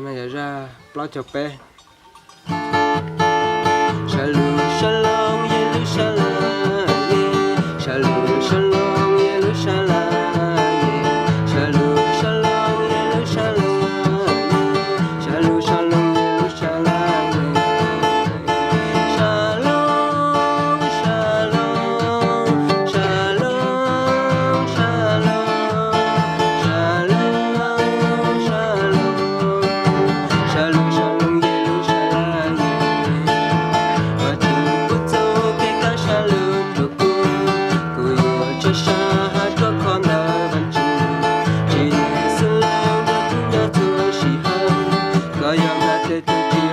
Mày ra lo chọc pe Shalom shalom Yerushalayim Shalom shalom Yerushalayim Shalom shalom Yerushalayim Shalom shalom Yerushalayim Shalom shalom Shalom shalom Shalom shalom Yerushalayim Watukuto keka shalom tuku Kuyo chashahat kokona banchu Chine salam datunya tuan shihan Kayam hati tuji